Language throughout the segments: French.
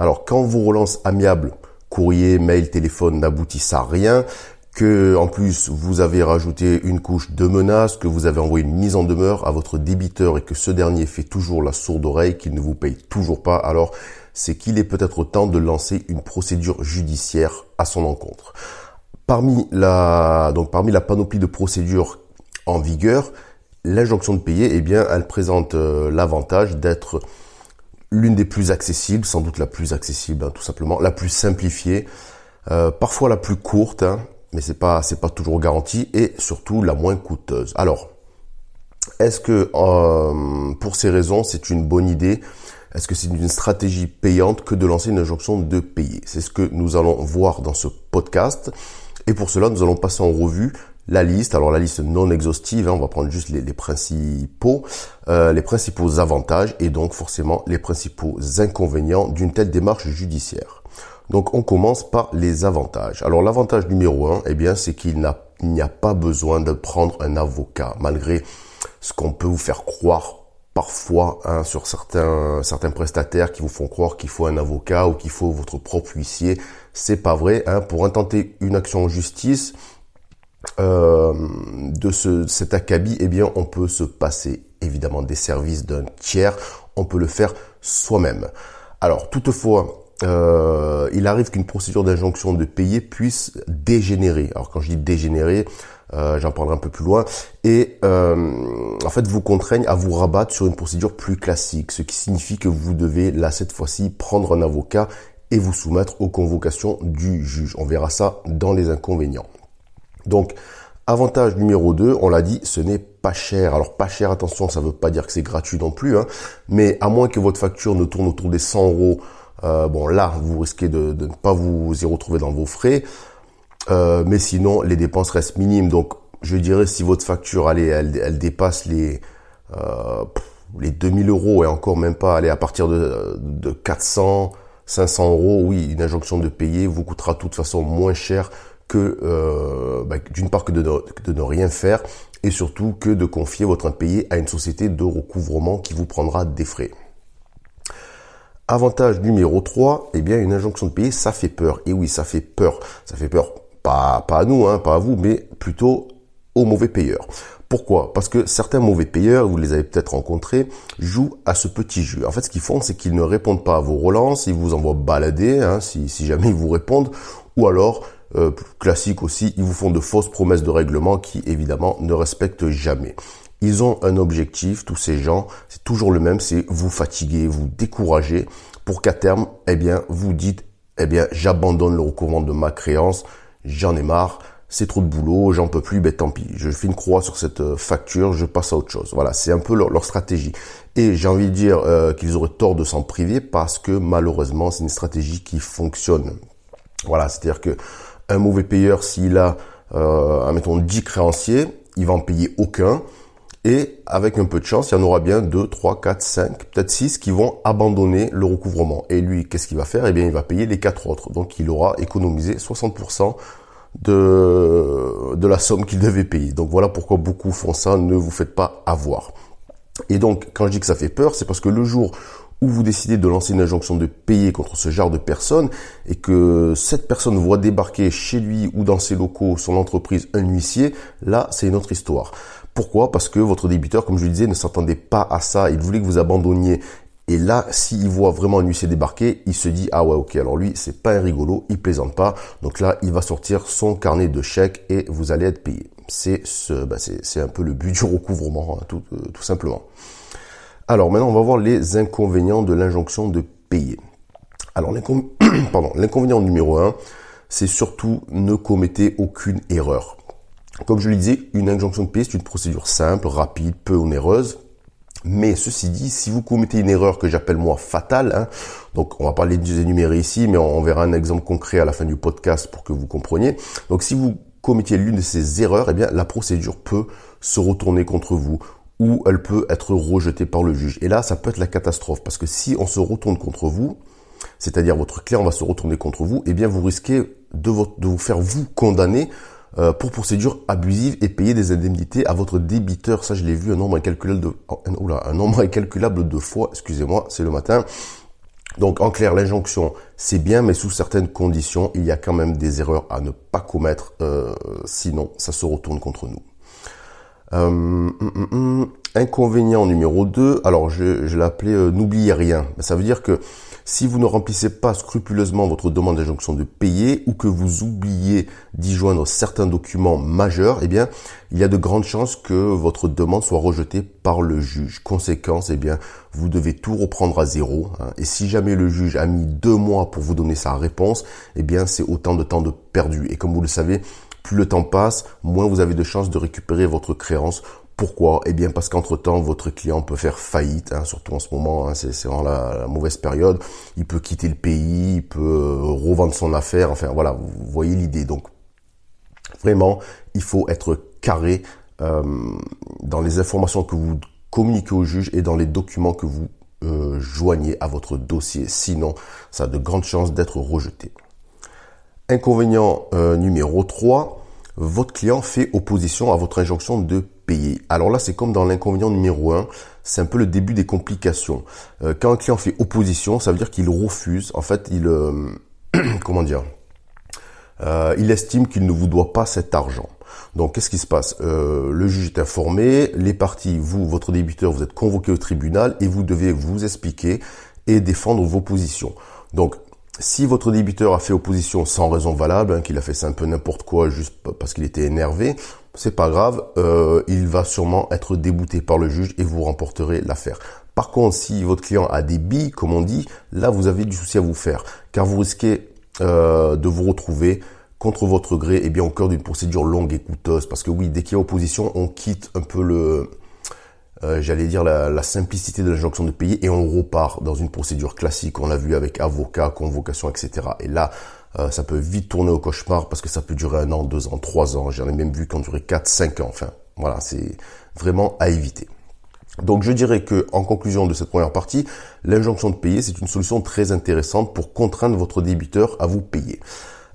Alors, quand vos relances amiables, courrier, mail, téléphone n'aboutissent à rien, que en plus vous avez rajouté une couche de menaces, que vous avez envoyé une mise en demeure à votre débiteur et que ce dernier fait toujours la sourde oreille, qu'il ne vous paye toujours pas, alors c'est qu'il est peut-être temps de lancer une procédure judiciaire à son encontre. Parmi la panoplie de procédures en vigueur, l'injonction de payer, eh bien, elle présente l'avantage d'être l'une des plus accessibles, sans doute la plus accessible, tout simplement, la plus simplifiée, parfois la plus courte, mais c'est pas toujours garanti, et surtout la moins coûteuse. Alors, est-ce que pour ces raisons, c'est une bonne idée? Est-ce que c'est une stratégie payante que de lancer une injonction de payer? C'est ce que nous allons voir dans ce podcast. Et pour cela, nous allons passer en revue la liste. Alors la liste non exhaustive, on va prendre juste les principaux avantages et donc forcément les principaux inconvénients d'une telle démarche judiciaire. Donc on commence par les avantages. Alors l'avantage numéro 1, eh bien, c'est qu'il n'y a pas besoin de prendre un avocat, malgré ce qu'on peut vous faire croire parfois sur certains prestataires qui vous font croire qu'il faut un avocat ou qu'il faut votre propre huissier. C'est pas vrai. Pour intenter une action en justice cet acabit, eh bien, on peut se passer évidemment des services d'un tiers. On peut le faire soi-même. Alors toutefois, il arrive qu'une procédure d'injonction de payer puisse dégénérer. Alors quand je dis dégénérer, j'en parlerai un peu plus loin, et en fait vous contraignent à vous rabattre sur une procédure plus classique, ce qui signifie que vous devez là cette fois-ci prendre un avocat et vous soumettre aux convocations du juge. On verra ça dans les inconvénients. Donc avantage numéro 2, on l'a dit, ce n'est pas cher. Alors pas cher, attention, ça veut pas dire que c'est gratuit non plus, mais à moins que votre facture ne tourne autour des 100 €, là vous risquez de ne pas vous y retrouver dans vos frais. Mais sinon, les dépenses restent minimes. Donc, je dirais, si votre facture, elle dépasse les 2000 € et encore même pas, à partir de 400, 500 €, oui, une injonction de payer vous coûtera de toute façon moins cher que, d'une part, que de ne rien faire et surtout que de confier votre impayé à une société de recouvrement qui vous prendra des frais. Avantage numéro 3, eh bien, une injonction de payer, ça fait peur. Et oui, ça fait peur. Ça fait peur. Pas à nous, pas à vous, mais plutôt aux mauvais payeurs. Pourquoi? Parce que certains mauvais payeurs, vous les avez peut-être rencontrés, jouent à ce petit jeu. En fait, ce qu'ils font, c'est qu'ils ne répondent pas à vos relances, ils vous envoient balader, si jamais ils vous répondent, ou alors, classique aussi, ils vous font de fausses promesses de règlement qui, évidemment, ne respectent jamais. Ils ont un objectif, tous ces gens, c'est toujours le même, c'est vous fatiguer, vous décourager, pour qu'à terme, eh bien, vous dites, eh bien, j'abandonne le recouvrement de ma créance, j'en ai marre, c'est trop de boulot, j'en peux plus, tant pis. Je fais une croix sur cette facture, je passe à autre chose. Voilà, c'est un peu leur stratégie. Et j'ai envie de dire qu'ils auraient tort de s'en priver parce que malheureusement, c'est une stratégie qui fonctionne. Voilà, c'est-à-dire que un mauvais payeur, s'il a, admettons, 10 créanciers, il va en payer aucun. Et avec un peu de chance, il y en aura bien 2, 3, 4, 5, peut-être 6 qui vont abandonner le recouvrement. Et lui, qu'est-ce qu'il va faire? Eh bien, il va payer les 4 autres. Donc, il aura économisé 60% de la somme qu'il devait payer. Donc, voilà pourquoi beaucoup font ça. Ne vous faites pas avoir. Et donc, quand je dis que ça fait peur, c'est parce que le jour où vous décidez de lancer une injonction de payer contre ce genre de personne et que cette personne voit débarquer chez lui ou dans ses locaux, son entreprise, un huissier, là, c'est une autre histoire. Pourquoi? Parce que votre débiteur, comme je le disais, ne s'attendait pas à ça. Il voulait que vous abandonniez. Et là, s'il voit vraiment un huissier débarquer, il se dit, ah ouais, ok, alors lui, c'est pas un rigolo, il plaisante pas. Donc là, il va sortir son carnet de chèques et vous allez être payé. C'est un peu le but du recouvrement, tout simplement. Alors maintenant, on va voir les inconvénients de l'injonction de payer. Alors, l'inconvénient numéro 1, c'est surtout ne commettez aucune erreur. Comme je le disais, une injonction de payer, c'est une procédure simple, rapide, peu onéreuse. Mais ceci dit, si vous commettez une erreur que j'appelle moi fatale, donc on va pas les énumérer ici, mais on verra un exemple concret à la fin du podcast pour que vous compreniez. Donc si vous commettiez l'une de ces erreurs, eh bien la procédure peut se retourner contre vous ou elle peut être rejetée par le juge. Et là, ça peut être la catastrophe parce que si on se retourne contre vous, c'est-à-dire votre client va se retourner contre vous, eh bien vous risquez de vous faire vous condamner pour procédure abusive et payer des indemnités à votre débiteur. Ça, je l'ai vu un nombre incalculable de fois. Excusez-moi, c'est le matin. Donc en clair, l'injonction, c'est bien, mais sous certaines conditions, il y a quand même des erreurs à ne pas commettre, sinon ça se retourne contre nous. Inconvénient numéro 2, alors je l'ai appelé n'oubliez rien. Ça veut dire que si vous ne remplissez pas scrupuleusement votre demande d'injonction de payer ou que vous oubliez d'y joindre certains documents majeurs, eh bien, il y a de grandes chances que votre demande soit rejetée par le juge. Conséquence, eh bien, vous devez tout reprendre à zéro. Et si jamais le juge a mis 2 mois pour vous donner sa réponse, eh bien, c'est autant de temps de perdu. Et comme vous le savez, plus le temps passe, moins vous avez de chances de récupérer votre créance. Pourquoi? Eh bien parce qu'entre-temps, votre client peut faire faillite, surtout en ce moment, c'est vraiment la mauvaise période. Il peut quitter le pays, il peut revendre son affaire, enfin voilà, vous voyez l'idée. Donc vraiment, il faut être carré dans les informations que vous communiquez au juge et dans les documents que vous joignez à votre dossier. Sinon, ça a de grandes chances d'être rejeté. Inconvénient numéro 3, votre client fait opposition à votre injonction de payer. Alors là, c'est comme dans l'inconvénient numéro 1, c'est un peu le début des complications. Quand un client fait opposition, ça veut dire qu'il refuse. En fait, comment dire, il estime qu'il ne vous doit pas cet argent. Donc, qu'est-ce qui se passe? Le juge est informé, les parties, vous, votre débiteur, vous êtes convoqué au tribunal et vous devez vous expliquer et défendre vos positions. Donc, si votre débiteur a fait opposition sans raison valable, qu'il a fait ça un peu n'importe quoi juste parce qu'il était énervé, c'est pas grave, il va sûrement être débouté par le juge et vous remporterez l'affaire. Par contre, si votre client a des billes, comme on dit, là vous avez du souci à vous faire, car vous risquez de vous retrouver contre votre gré, au cœur d'une procédure longue et coûteuse. Parce que oui, dès qu'il y a opposition, on quitte un peu la simplicité de l'injonction de payer et on repart dans une procédure classique. On l'a vu avec avocat, convocation, etc. Et là, ça peut vite tourner au cauchemar parce que ça peut durer 1 an, 2 ans, 3 ans. J'en ai même vu qui ont duré 4, 5 ans. Enfin, voilà, c'est vraiment à éviter. Donc, je dirais que, en conclusion de cette première partie, l'injonction de payer, c'est une solution très intéressante pour contraindre votre débiteur à vous payer.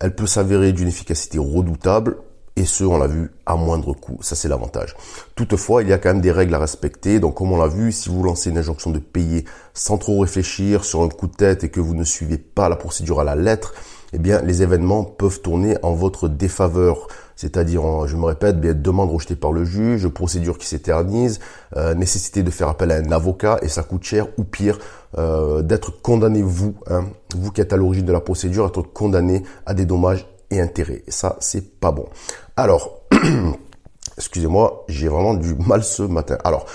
Elle peut s'avérer d'une efficacité redoutable. Et ce, on l'a vu, à moindre coût. Ça, c'est l'avantage. Toutefois, il y a quand même des règles à respecter. Donc, comme on l'a vu, si vous lancez une injonction de payer sans trop réfléchir sur un coup de tête et que vous ne suivez pas la procédure à la lettre, eh bien, les événements peuvent tourner en votre défaveur. C'est-à-dire, je me répète, demande rejetée par le juge, procédure qui s'éternise, nécessité de faire appel à un avocat et ça coûte cher ou pire, d'être condamné vous qui êtes à l'origine de la procédure, être condamné à des dommages et intérêts. Et ça, c'est pas bon. Alors, excusez-moi, j'ai vraiment du mal ce matin. Alors,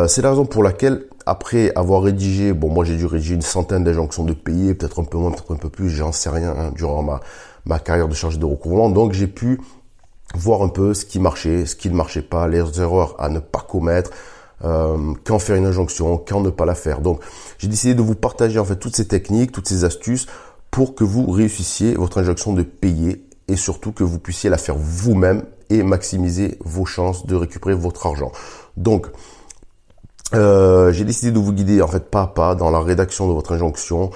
c'est la raison pour laquelle, après avoir rédigé, moi j'ai dû rédiger une centaine d'injonctions de payer, peut-être un peu moins, peut-être un peu plus, j'en sais rien, durant ma carrière de chargé de recouvrement. Donc j'ai pu voir un peu ce qui marchait, ce qui ne marchait pas, les erreurs à ne pas commettre, quand faire une injonction, quand ne pas la faire. Donc j'ai décidé de vous partager en fait toutes ces techniques, toutes ces astuces pour que vous réussissiez votre injonction de payer et surtout que vous puissiez la faire vous-même et maximiser vos chances de récupérer votre argent. Donc, j'ai décidé de vous guider en fait pas à pas dans la rédaction de votre injonction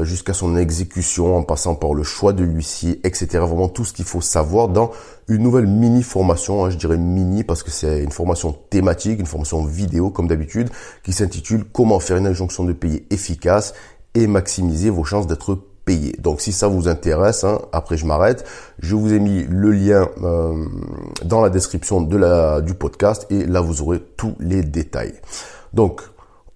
jusqu'à son exécution en passant par le choix de l'huissier, etc. Vraiment tout ce qu'il faut savoir dans une nouvelle mini-formation, je dirais mini parce que c'est une formation thématique, une formation vidéo comme d'habitude qui s'intitule « Comment faire une injonction de payer efficace » et maximiser vos chances d'être payé. Donc si ça vous intéresse, après je m'arrête, je vous ai mis le lien dans la description du podcast et là vous aurez tous les détails. Donc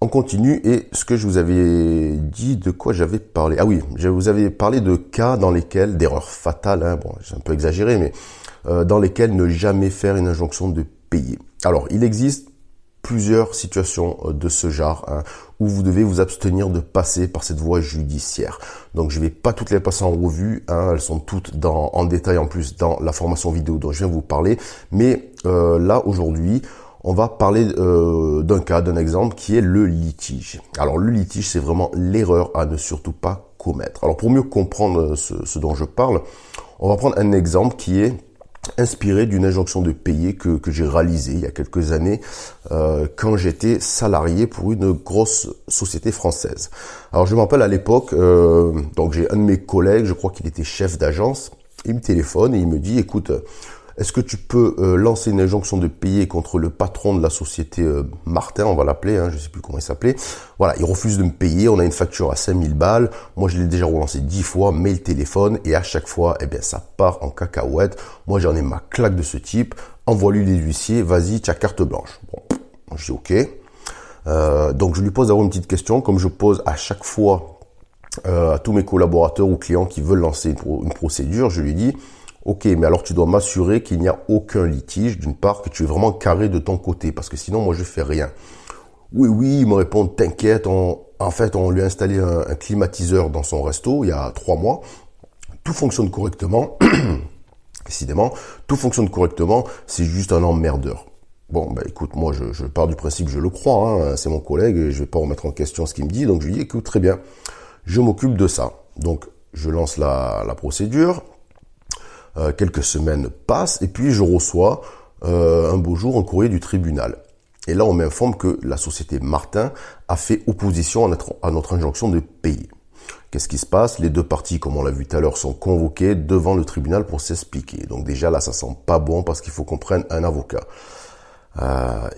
on continue et ce que je vous avais dit, de quoi j'avais parlé. Ah oui, je vous avais parlé de cas dans lesquels, d'erreurs fatales, j'ai un peu exagéré, mais dans lesquels ne jamais faire une injonction de payer. Alors il existe plusieurs situations de ce genre où vous devez vous abstenir de passer par cette voie judiciaire. Donc je vais pas toutes les passer en revue, elles sont toutes en détail en plus dans la formation vidéo dont je viens vous parler. Mais là aujourd'hui, on va parler d'un exemple qui est le litige. Alors le litige, c'est vraiment l'erreur à ne surtout pas commettre. Alors pour mieux comprendre ce dont je parle, on va prendre un exemple qui est inspiré d'une injonction de payer que j'ai réalisée il y a quelques années quand j'étais salarié pour une grosse société française. Alors je me rappelle à l'époque, donc j'ai un de mes collègues, je crois qu'il était chef d'agence, il me téléphone et il me dit « Écoute, Est-ce que tu peux lancer une injonction de payer contre le patron de la société Martin, on va l'appeler, je ne sais plus comment il s'appelait. Voilà, il refuse de me payer, on a une facture à 5000 balles. Moi, je l'ai déjà relancé 10 fois, mail, téléphone, et à chaque fois, eh bien, ça part en cacahuète. Moi, j'en ai ma claque de ce type. Envoie-lui les huissiers, vas-y, tu as carte blanche. Bon, je dis OK. Donc, je lui pose d'abord une petite question, comme je pose à chaque fois à tous mes collaborateurs ou clients qui veulent lancer une procédure. Je lui dis, OK, mais alors tu dois m'assurer qu'il n'y a aucun litige, d'une part, que tu es vraiment carré de ton côté, parce que sinon, moi, je fais rien. Oui, il me répond, t'inquiète, en fait, on lui a installé un climatiseur dans son resto il y a 3 mois. Tout fonctionne correctement. Décidément, tout fonctionne correctement, c'est juste un emmerdeur. Bon, écoute, moi, je pars du principe, je le crois, c'est mon collègue, je vais pas remettre en question ce qu'il me dit, donc je lui dis, écoute, très bien, je m'occupe de ça. Donc, je lance la procédure, quelques semaines passent, et puis je reçois un beau jour un courrier du tribunal. Et là, on m'informe que la société Martin a fait opposition à notre injonction de payer. Qu'est-ce qui se passe? Les deux parties, comme on l'a vu tout à l'heure, sont convoquées devant le tribunal pour s'expliquer. Donc déjà là, ça sent pas bon parce qu'il faut qu'on prenne un avocat.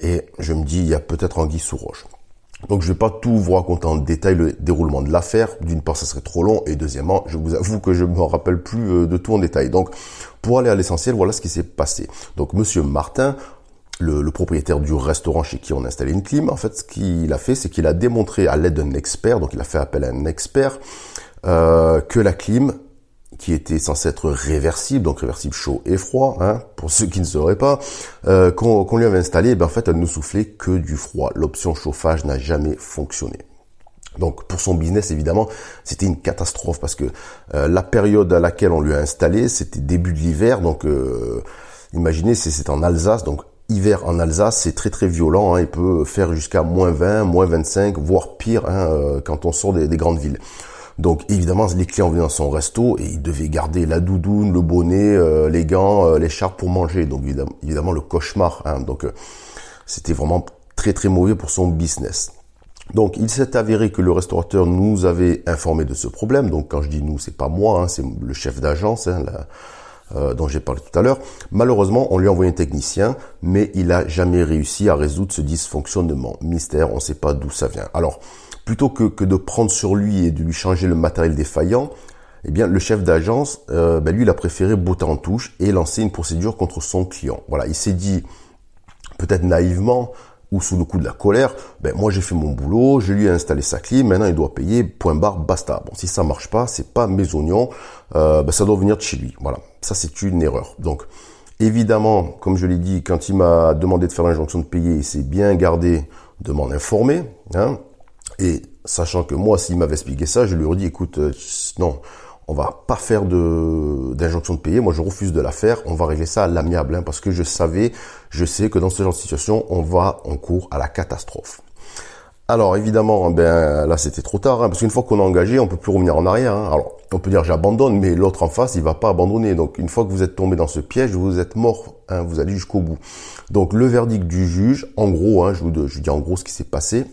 Et je me dis, il y a peut-être anguille sous roche. Donc je vais pas tout vous raconter en détail le déroulement de l'affaire. D'une part, ça serait trop long. Et deuxièmement, je vous avoue que je me rappelle plus de tout en détail. Donc pour aller à l'essentiel, voilà ce qui s'est passé. Donc Monsieur Martin, le propriétaire du restaurant chez qui on a installé une clim, en fait, ce qu'il a fait, c'est qu'il a démontré à l'aide d'un expert, donc il a fait appel à un expert, que la clim, qui était censée être réversible, donc réversible chaud et froid, pour ceux qui ne sauraient pas, qu'on lui avait installé, en fait, elle ne soufflait que du froid. L'option chauffage n'a jamais fonctionné. Donc pour son business, évidemment, c'était une catastrophe parce que la période à laquelle on lui a installé, c'était début de l'hiver, donc imaginez, c'est en Alsace, donc hiver en Alsace, c'est très très violent, il peut faire jusqu'à -20, -25, voire pire quand on sort des grandes villes. Donc évidemment, les clients venaient dans son resto et ils devaient garder la doudoune, le bonnet, les gants, l'écharpe pour manger. Donc évidemment le cauchemar. Donc c'était vraiment très très mauvais pour son business. Donc il s'est avéré que le restaurateur nous avait informé de ce problème. Donc quand je dis nous, c'est pas moi, c'est le chef d'agence, dont j'ai parlé tout à l'heure. Malheureusement, on lui a envoyé un technicien, mais il a jamais réussi à résoudre ce dysfonctionnement. Mystère, on ne sait pas d'où ça vient. Alors, plutôt que de prendre sur lui et de lui changer le matériel défaillant, eh bien, le chef d'agence, lui, il a préféré botter en touche et lancer une procédure contre son client. Voilà, il s'est dit, peut-être naïvement, ou sous le coup de la colère, moi j'ai fait mon boulot, je lui ai installé sa clim, maintenant il doit payer, point barre, basta. Bon, si ça marche pas, c'est pas mes oignons, ça doit venir de chez lui. Voilà, ça c'est une erreur. Donc, évidemment, comme je l'ai dit, quand il m'a demandé de faire l'injonction de payer, il s'est bien gardé de m'en informer, et sachant que moi, s'il m'avait expliqué ça, je lui aurais dit, écoute, non, on va pas faire d'injonction de payer. Moi, je refuse de la faire. On va régler ça à l'amiable, parce que je sais que dans ce genre de situation, on court à la catastrophe. Alors, évidemment, là, c'était trop tard, parce qu'une fois qu'on a engagé, on peut plus revenir en arrière. Alors, on peut dire j'abandonne, mais l'autre en face, il va pas abandonner. Donc, une fois que vous êtes tombé dans ce piège, vous êtes mort. Vous allez jusqu'au bout. Donc, le verdict du juge, en gros, je vous dis en gros ce qui s'est passé.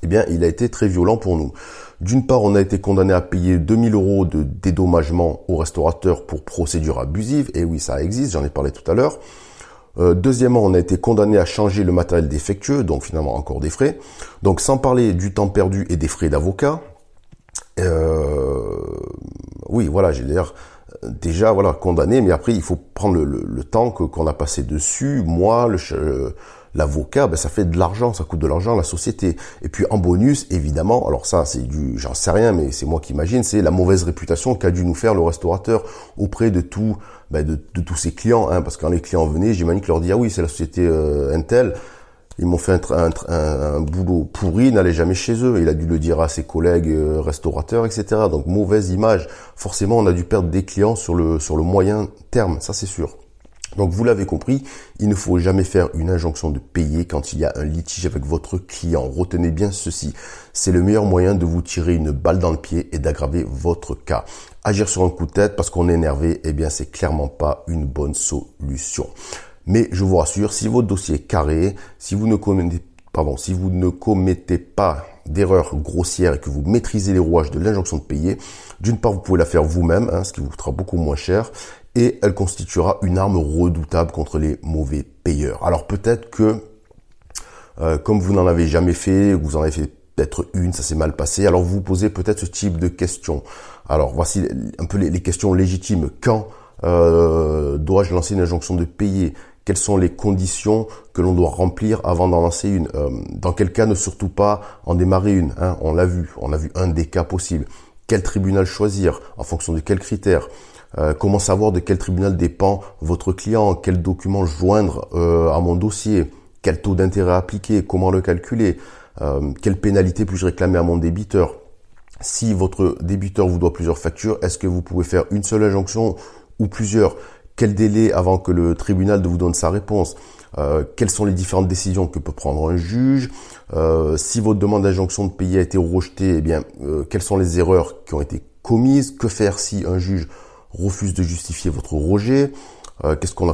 Eh bien, il a été très violent pour nous. D'une part, on a été condamné à payer 2000 € de dédommagement au restaurateur pour procédure abusive. Et oui, ça existe, j'en ai parlé tout à l'heure. Deuxièmement, on a été condamné à changer le matériel défectueux, donc finalement encore des frais. Donc sans parler du temps perdu et des frais d'avocat. Oui, voilà, j'ai l'air déjà condamné, mais après il faut prendre le temps qu'on a passé dessus. Moi, l'avocat, ça fait de l'argent, ça coûte de l'argent à la société. Et puis en bonus, évidemment, alors ça c'est j'en sais rien, mais c'est moi qui imagine, c'est la mauvaise réputation qu'a dû nous faire le restaurateur auprès de tous ses clients, parce que quand les clients venaient, j'imagine qu'ils leur disaient, ah oui, c'est la société Intel, ils m'ont fait un boulot pourri, n'allait jamais chez eux. Il a dû le dire à ses collègues restaurateurs, etc. Donc mauvaise image. Forcément, on a dû perdre des clients sur le moyen terme, ça c'est sûr. Donc vous l'avez compris, il ne faut jamais faire une injonction de payer quand il y a un litige avec votre client. Retenez bien ceci, c'est le meilleur moyen de vous tirer une balle dans le pied et d'aggraver votre cas. Agir sur un coup de tête parce qu'on est énervé, c'est clairement pas une bonne solution. Mais je vous rassure, si votre dossier est carré, si vous ne commettez pas d'erreurs grossières et que vous maîtrisez les rouages de l'injonction de payer, d'une part, vous pouvez la faire vous-même, ce qui vous coûtera beaucoup moins cher. et elle constituera une arme redoutable contre les mauvais payeurs. Alors peut-être que, comme vous n'en avez jamais fait, vous en avez fait peut-être une, ça s'est mal passé, alors vous vous posez peut-être ce type de questions. Alors voici un peu les questions légitimes. Quand dois-je lancer une injonction de payer? Quelles sont les conditions que l'on doit remplir avant d'en lancer une? Dans quel cas ne surtout pas en démarrer une, hein? On a vu un des cas possibles. Quel tribunal choisir? En fonction de quels critères? Comment savoir de quel tribunal dépend votre client? Quels documents joindre à mon dossier? Quel taux d'intérêt appliquer? Comment le calculer? Quelle pénalité puis-je réclamer à mon débiteur? Si votre débiteur vous doit plusieurs factures, est-ce que vous pouvez faire une seule injonction ou plusieurs? Quel délai avant que le tribunal vous donne sa réponse? Quelles sont les différentes décisions que peut prendre un juge? Si votre demande d'injonction de payer a été rejetée, eh bien, quelles sont les erreurs qui ont été commises? Que faire si un juge refuse de justifier votre rejet?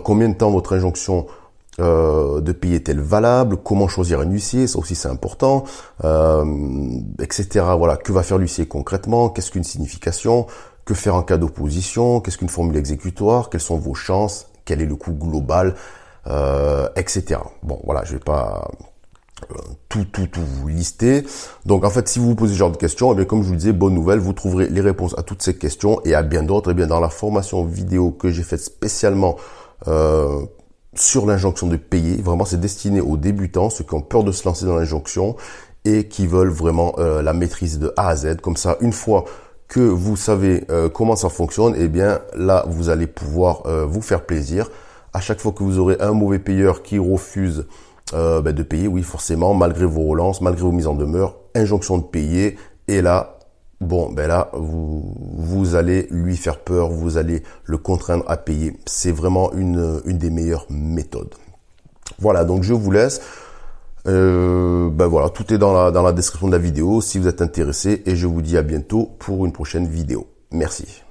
Combien de temps votre injonction de payer est-elle valable? Comment choisir un huissier? Ça aussi c'est important, etc. Voilà, que va faire l'huissier concrètement? Qu'est-ce qu'une signification? Que faire en cas d'opposition? Qu'est-ce qu'une formule exécutoire? Quelles sont vos chances? Quel est le coût global? Etc. Bon, voilà, je vais pas tout vous lister. Donc, en fait, si vous vous posez ce genre de questions, eh bien, comme je vous le disais, bonne nouvelle, vous trouverez les réponses à toutes ces questions et à bien d'autres. Eh bien, dans la formation vidéo que j'ai faite spécialement sur l'injonction de payer, vraiment, c'est destiné aux débutants, ceux qui ont peur de se lancer dans l'injonction et qui veulent vraiment la maîtrise de A à Z. Comme ça, une fois que vous savez comment ça fonctionne, eh bien là, vous allez pouvoir vous faire plaisir. À chaque fois que vous aurez un mauvais payeur qui refuse de payer, oui, forcément, malgré vos relances, malgré vos mises en demeure, injonction de payer. Et là, vous allez lui faire peur, vous allez le contraindre à payer. C'est vraiment une des meilleures méthodes. Voilà, donc je vous laisse. Voilà, tout est dans la description de la vidéo si vous êtes intéressé et je vous dis à bientôt pour une prochaine vidéo. Merci.